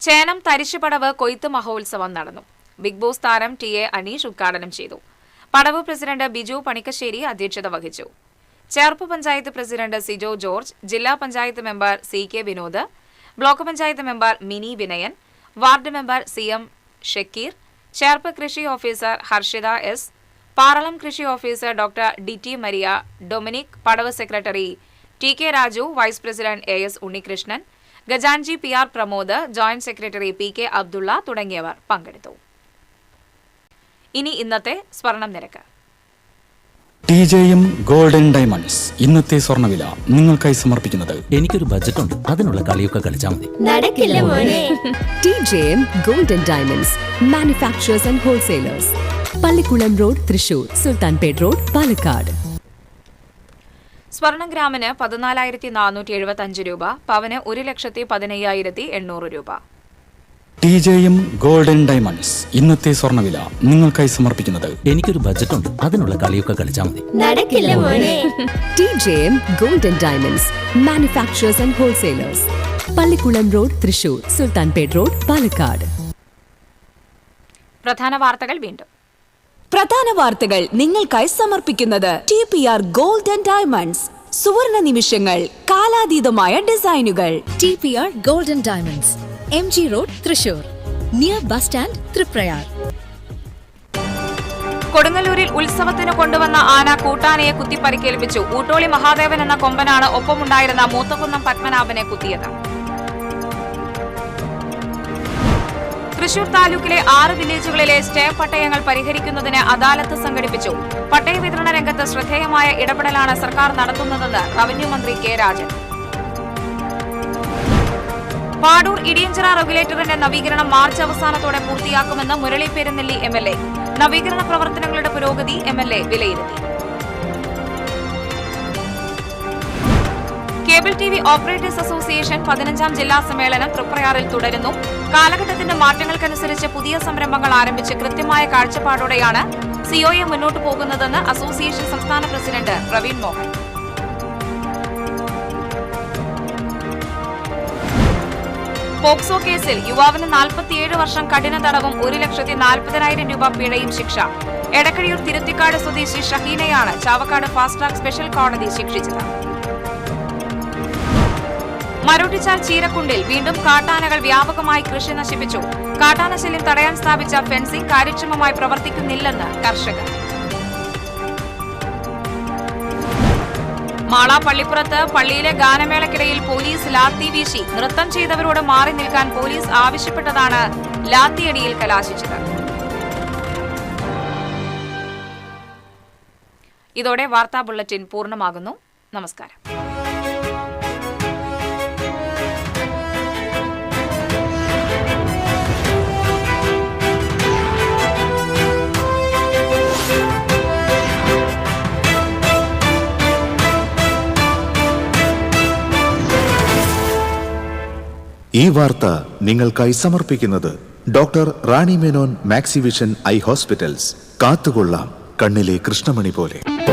ചേനം തരിശുപടവ് കൊയ്ത്ത് മഹോത്സവം നടന്നു. ബിഗ് ബോസ് താരം ടി എ അനീഷ് ഉദ്ഘാടനം ചെയ്തു. പടവ് പ്രസിഡന്റ് ബിജു പണിക്കശ്ശേരി അധ്യക്ഷത വഹിച്ചു. ചേർപ്പ് പഞ്ചായത്ത് പ്രസിഡന്റ് സിജോ ജോർജ്, ജില്ലാ panchayat member C K Vinod, block panchayat member Mini Vinayan, ward member C M Shakeer, Cherpu കൃഷി ഓഫീസർ ഹർഷിത എസ്, പാറളം കൃഷി officer doctor D T Maria, Dominic, പടവ് secretary T K Raju, vice president A S Unnikrishnan, ഗജാൻജി P R Pramod, joint secretary P K Abdulla തുടങ്ങിയവർ പങ്കെടുത്തു. ഇനി ഇന്നത്തെ സ്വർണം നിരക്ക്. TJM ഗോൾഡൻ ഡയമണ്ട്സ് ഇന്നത്തെ സ്വർണ്ണവില നിങ്ങൾക്കായി സമർപ്പിക്കുന്നത്. എനിക്കൊരു ബജറ്റ് ഉണ്ട്, അതിനുള്ള കളിയൊക്കെ കളിച്ചാൽ മതി. TJM golden diamonds, manufacturers and wholesalers, Pallikulam road, Thrissur, Sulthanpet road, Palakkad. സ്വർണം ഗ്രാമിന് 14,475 രൂപ, പവന് 1,15,800 രൂപ. TJM ഗോൾഡൻ ഡയമണ്ട്സ് ഇന്നത്തെ സ്വർണ്ണവില നിങ്ങൾക്കായി സമർപ്പിക്കുന്നത്. എനിക്കൊരു ബജറ്റ് ഉണ്ട്, അതിനുള്ള കളിയൊക്കെ കളിച്ചാൽ മതി. TJM golden diamonds, manufacturers and wholesalers, Pallikulam road, Thrissur, Sulthanpet road, Palakkad. പ്രധാന വാർത്തകൾ വീണ്ടും. പ്രധാന വാർത്തകൾ നിങ്ങൾക്കായി സമർപ്പിക്കുന്നത് TPR ഗോൾഡൻ ഡയമണ്ട്സ്, സുവർണ നിമിഷങ്ങൾ, കാലാതീതമായ ഡിസൈനുകൾ. TPR golden diamonds, MG road, Thrissur, near bus stand, Triprayar. കൊടുങ്ങല്ലൂരിൽ ഉത്സവത്തിന് കൊണ്ടുവന്ന ആന കൂട്ടാനയെ കുത്തി പരിക്കേൽപ്പിച്ചു. ഊട്ടോളി മഹാദേവൻ എന്ന കൊമ്പനാണ് ഒപ്പമുണ്ടായിരുന്ന മൂത്തകുന്നം പത്മനാഭനെ കുത്തിയത്. തൃശൂർ താലൂക്കിലെ 6 വില്ലേജുകളിലെ സ്റ്റേ പട്ടയങ്ങൾ പരിഹരിക്കുന്നതിന് അദാലത്ത് സംഘടിപ്പിച്ചു. പട്ടയ വിതരണ രംഗത്ത് ശ്രദ്ധേയമായ ഇടപെടലാണ് സർക്കാർ നടത്തുന്നതെന്ന് റവന്യൂ മന്ത്രി കെ രാജൻ. പാടൂർ ഇടിയഞ്ചിറ റെഗുലേറ്ററിന്റെ നവീകരണം മാർച്ച് അവസാനത്തോടെ പൂർത്തിയാക്കുമെന്ന് മുരളി പെരുന്നെല്ലി MLA. നവീകരണ പ്രവർത്തനങ്ങളുടെ പുരോഗതി MLA വിലയിരുത്തി. കേബിൾ TV ഓപ്പറേറ്റേഴ്സ് അസോസിയേഷൻ 15ാം ജില്ലാ സമ്മേളനം തൃപ്രയാറിൽ തുടരുന്നു. കാലഘട്ടത്തിന്റെ മാറ്റങ്ങൾക്കനുസരിച്ച് പുതിയ സംരംഭങ്ങൾ ആരംഭിച്ച് കൃത്യമായ കാഴ്ചപ്പാടോടെയാണ് COA മുന്നോട്ടു പോകുന്നതെന്ന് അസോസിയേഷൻ സംസ്ഥാന പ്രസിഡന്റ് പ്രവീൺ മോഹൻ. പോക്സോ കേസിൽ യുവാവിന് 47 വർഷം കഠിന തടവും 1,40,000 രൂപ പിഴയും ശിക്ഷ. എടക്കഴിയൂർ തിരുത്തിക്കാട് സ്വദേശി ഷഹീനയാണ് ചാവക്കാട് ഫാസ്റ്റ് ട്രാക്ക് സ്പെഷ്യൽ കോടതി ശിക്ഷിച്ചത്. മരോട്ടിച്ചാൽ ചീരക്കുണ്ടിൽ വീണ്ടും കാട്ടാനകൾ വ്യാപകമായി കൃഷി നശിപ്പിച്ചു. കാട്ടാന ശല്യം തടയാൻ സ്ഥാപിച്ച ഫെൻസിംഗ് കാര്യക്ഷമമായി പ്രവർത്തിക്കുന്നില്ലെന്ന് കർഷകർ. മാള പള്ളിപ്പുറത്ത് പള്ളിയിലെ ഗാനമേളയ്ക്കിടയിൽ പോലീസ് ലാത്തി വീശി. നൃത്തം ചെയ്തവരോട് മാറി നിൽക്കാൻ പോലീസ് ആവശ്യപ്പെട്ടതാണ് ലാത്തിയടിയിൽ കലാശിച്ചത്. ഇതോടെ വാർത്താ ബുള്ളറ്റിൻ പൂർണ്ണമാകുന്നു. നമസ്കാരം. ഈ വാർത്ത നിങ്ങൾക്കായി സമർപ്പിക്കുന്നത് doctor Rani Menon Maxivision I hospitals. കാത്തുകൊള്ളാം കണ്ണിലെ കൃഷ്ണമണി പോലെ.